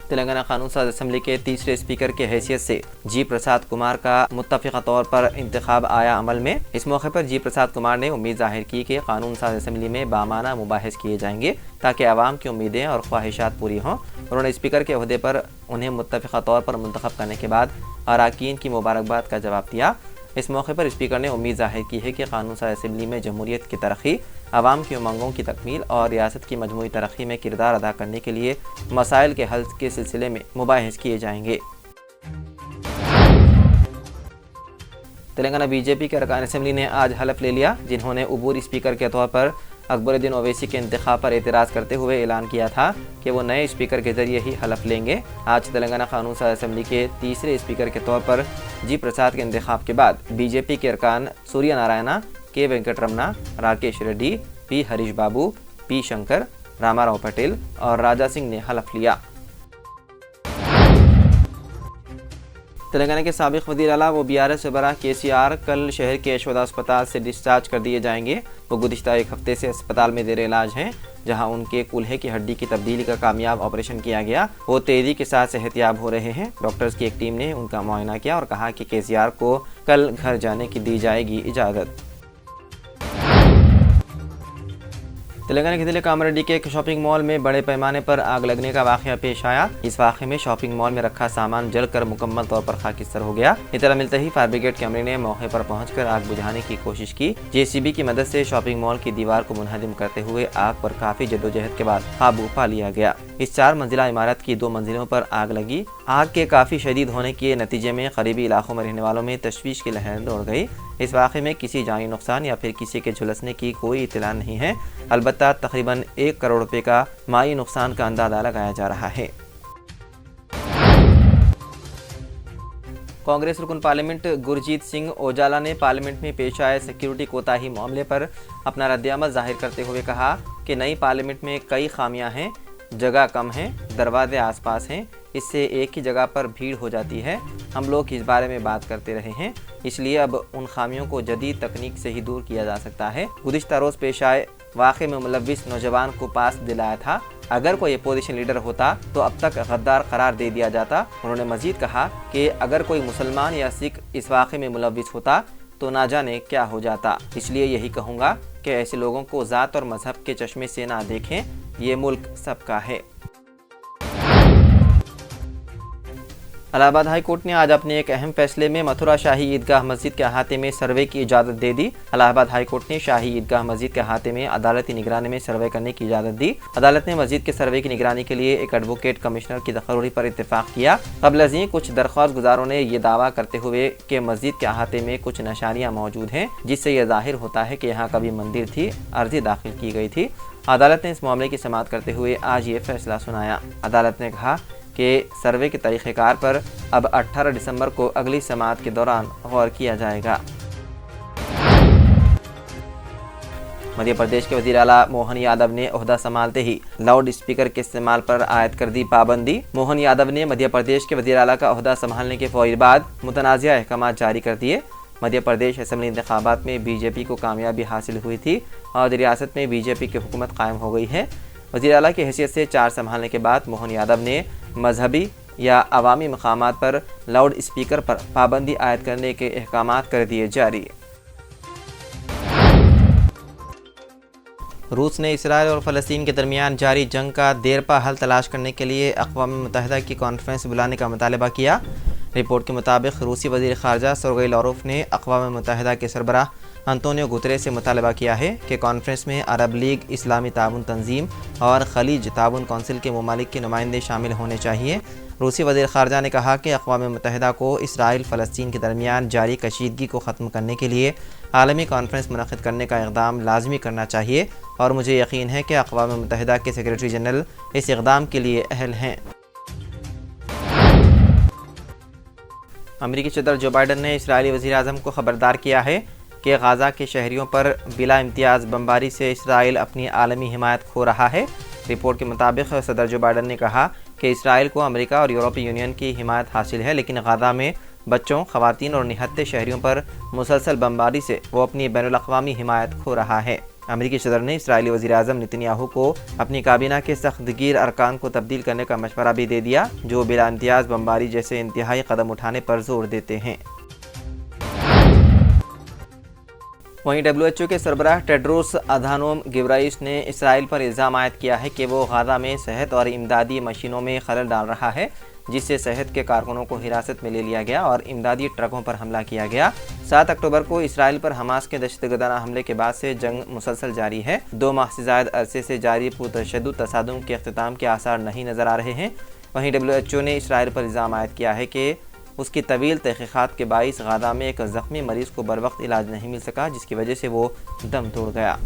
تلنگانہ قانون ساز اسمبلی کے تیسرے اسپیکر کی حیثیت سے جی پرساد کمار کا متفقہ طور پر انتخاب آیا عمل میں۔ اس موقع پر جی پرساد کمار نے امید ظاہر کی کہ قانون ساز اسمبلی میں بامانہ مباحث کیے جائیں گے تاکہ عوام کی امیدیں اور خواہشات پوری ہوں۔ انہوں نے اسپیکر کے عہدے پر انہیں متفقہ طور پر منتخب کرنے کے بعد اراکین کی مبارکباد کا جواب دیا۔ اس موقع پر اسپیکر نے امید ظاہر کی ہے کہ قانون ساز اسمبلی میں جمہوریت کی ترقی، عوام کی امنگوں کی تکمیل اور ریاست کی مجموعی ترقی میں کردار ادا کرنے کے لیے مسائل کے حل کے سلسلے میں مباحث کیے جائیں گے۔ تلنگانہ بی جے پی کے ارکان اسمبلی نے آج حلف لے لیا، جنہوں نے عبوری اسپیکر کے طور پر اکبر الدین اویسی کے انتخاب پر اعتراض کرتے ہوئے اعلان کیا تھا کہ وہ نئے اسپیکر کے ذریعے ہی حلف لیں گے۔ آج تلنگانہ قانون ساز اسمبلی کے تیسرے اسپیکر کے طور پر جی پرساد کے انتخاب کے بعد بی جے پی کے ارکان سوریہ نارائنا، کے وینکٹ رمنا، راکیش ریڈی، پی ہریش بابو، پی شنکر، راما راؤ پٹیل اور راجا سنگھ نے حلف لیا۔ تلنگانہ کے سابق وزیر اعلیٰ و بی آر ایس سربراہ کے سی آر کل شہر کے یشودا اسپتال سے ڈسچارج کر دیے جائیں گے۔ وہ گزشتہ ایک ہفتے سے اسپتال میں زیر علاج ہیں، جہاں ان کے کولہے کی ہڈی کی تبدیلی کا کامیاب آپریشن کیا گیا۔ وہ تیزی کے ساتھ صحتیاب ہو رہے ہیں۔ ڈاکٹرز کی ایک ٹیم نے ان کا معائنہ کیا اور کہا کہ کے سی آر کو کل گھر جانے کی دی جائے گی اجازت۔ تلنگانہ کے ضلع کاماریڈی کے ایک شاپنگ مال میں بڑے پیمانے پر آگ لگنے کا واقعہ پیش آیا۔ اس واقعے میں شاپنگ مال میں رکھا سامان جل کر مکمل طور پر خاکستر ہو گیا۔ اطلاع ملتے ہی فائر بریگیڈ کے عملے نے موقع پر پہنچ کر آگ بجھانے کی کوشش کی۔ جے سی بی کی مدد سے شاپنگ مال کی دیوار کو منہدم کرتے ہوئے آگ پر کافی جدوجہد کے بعد قابو پا لیا گیا۔ اس 4 منزلہ عمارت کی 2 منزلوں پر آگ لگی۔ آگ کے کافی شدید ہونے کے نتیجے میں قریبی علاقوں میں رہنے والوں میں تشویش کی لہر دوڑ گئی۔ اس واقعے میں کسی جانی نقصان یا پھر کسی کے جھلسنے کی کوئی اطلاع نہیں ہے، البتہ تقریباً 1 کروڑ روپے کا مالی نقصان کا اندازہ لگایا جا رہا ہے۔ کانگریس رکن پارلیمنٹ گرجیت سنگھ اوجالا نے پارلیمنٹ میں پیش آئے سیکیورٹی کوتاہی معاملے پر اپنا رد عمل ظاہر کرتے ہوئے کہا کہ نئی پارلیمنٹ میں کئی خامیاں ہیں، جگہ کم ہے، دروازے آس پاس ہیں، اس سے ایک ہی جگہ پر بھیڑ ہو جاتی ہے۔ ہم لوگ اس بارے میں بات کرتے رہے ہیں، اس لیے اب ان خامیوں کو جدید تکنیک سے ہی دور کیا جا سکتا ہے۔ گزشتہ روز پیش آئے واقعے میں ملوث نوجوان کو پاس دلایا تھا۔ اگر کوئی اپوزیشن لیڈر ہوتا تو اب تک غدار قرار دے دیا جاتا۔ انہوں نے مزید کہا کہ اگر کوئی مسلمان یا سکھ اس واقعے میں ملوث ہوتا تو نہ جانے کیا ہو جاتا۔ اس لیے یہی کہوں گا کہ ایسے لوگوں کو ذات اور مذہب کے چشمے سے نہ دیکھیں، یہ ملک سب کا ہے۔ الہ آباد ہائی کورٹ نے آج اپنے ایک اہم فیصلے میں متھرا شاہی عیدگاہ مسجد کے احاطے میں سروے کی اجازت دے دی۔ الہ آباد ہائی کورٹ نے شاہی عیدگاہ مسجد کے احاطے میں عدالتی نگرانی میں سروے کرنے کی اجازت دی۔ عدالت نے مسجد کے سروے کی نگرانی کے لیے ایک ایڈوکیٹ کمشنر کی تقرری پر اتفاق کیا۔ قبل ازیں کچھ درخواست گزاروں نے یہ دعویٰ کرتے ہوئے کہ مسجد کے احاطے میں کچھ نشانیاں موجود ہیں، جس سے یہ ظاہر ہوتا ہے کہ یہاں کبھی مندر تھی، عرضی داخل کی گئی تھی۔ عدالت نے اس معاملے کی سماعت کرتے ہوئے آج یہ فیصلہ سنایا۔ عدالت نے کہا کہ سروے کے طریقہ کار پر اب 18 دسمبر کو اگلی سماعت کے دوران غور کیا جائے گا۔ مدھیہ پردیش کے وزیر اعلیٰ موہن یادو نے عہدہ سنبھالتے ہی لاؤڈ اسپیکر کے استعمال پر عائد کر دی پابندی۔ موہن یادو نے مدھیہ پردیش کے وزیر اعلیٰ کا عہدہ سنبھالنے کے فوری بعد متنازعہ احکامات جاری کر دیے۔ مدھیہ پردیش اسمبلی انتخابات میں بی جے پی کو کامیابی حاصل ہوئی تھی اور ریاست میں بی جے پی کی حکومت قائم ہو گئی ہے۔ وزیر اعلیٰ کی حیثیت سے چارج سنبھالنے کے بعد موہن یادو نے مذہبی یا عوامی مقامات پر لاؤڈ اسپیکر پر پابندی عائد کرنے کے احکامات کر دیے جاری۔ روس نے اسرائیل اور فلسطین کے درمیان جاری جنگ کا دیرپا حل تلاش کرنے کے لیے اقوام متحدہ کی کانفرنس بلانے کا مطالبہ کیا۔ رپورٹ کے مطابق روسی وزیر خارجہ سرگئی لاروف نے اقوام متحدہ کے سربراہ انطونیو گوتریس سے مطالبہ کیا ہے کہ کانفرنس میں عرب لیگ، اسلامی تعاون تنظیم اور خلیج تعاون کونسل کے ممالک کے نمائندے شامل ہونے چاہیے۔ روسی وزیر خارجہ نے کہا کہ اقوام متحدہ کو اسرائیل فلسطین کے درمیان جاری کشیدگی کو ختم کرنے کے لیے عالمی کانفرنس منعقد کرنے کا اقدام لازمی کرنا چاہیے اور مجھے یقین ہے کہ اقوام متحدہ کے سیکریٹری جنرل اس اقدام کے لیے اہل ہیں۔ امریکی صدر جو بائیڈن نے اسرائیلی وزیر اعظم کو خبردار کیا ہے کہ غزہ کے شہریوں پر بلا امتیاز بمباری سے اسرائیل اپنی عالمی حمایت کھو رہا ہے۔ رپورٹ کے مطابق صدر جو بائیڈن نے کہا کہ اسرائیل کو امریکہ اور یورپی یونین کی حمایت حاصل ہے، لیکن غزہ میں بچوں، خواتین اور نہتے شہریوں پر مسلسل بمباری سے وہ اپنی بین الاقوامی حمایت کھو رہا ہے۔ امریکی صدر نے اسرائیلی وزیر اعظم نتنیاہو کو اپنی کابینہ کے سخت گیر ارکان کو تبدیل کرنے کا مشورہ بھی دے دیا، جو بلا امتیاز بمباری جیسے انتہائی قدم اٹھانے پر زور دیتے ہیں۔ وہیں WHO کے سربراہ ٹیڈروس ادھانوم گیبرائیس نے اسرائیل پر الزام عائد کیا ہے کہ وہ غزہ میں صحت اور امدادی مشینوں میں خلل ڈال رہا ہے، جس سے صحت کے کارکنوں کو حراست میں لے لیا گیا اور امدادی ٹرکوں پر حملہ کیا گیا۔ 7 اکتوبر کو اسرائیل پر حماس کے دہشت گردانہ حملے کے بعد سے جنگ مسلسل جاری ہے۔ 2 ماہ سے زائد عرصے سے جاری پرتشدد تصادم کے اختتام کے آثار نہیں نظر آ رہے ہیں۔ وہیں WHO نے اسرائیل پر الزام عائد کیا ہے کہ اس کی طویل تحقیقات کے باعث غزہ میں ایک زخمی مریض کو بروقت علاج نہیں مل سکا، جس کی وجہ سے وہ دم توڑ گیا۔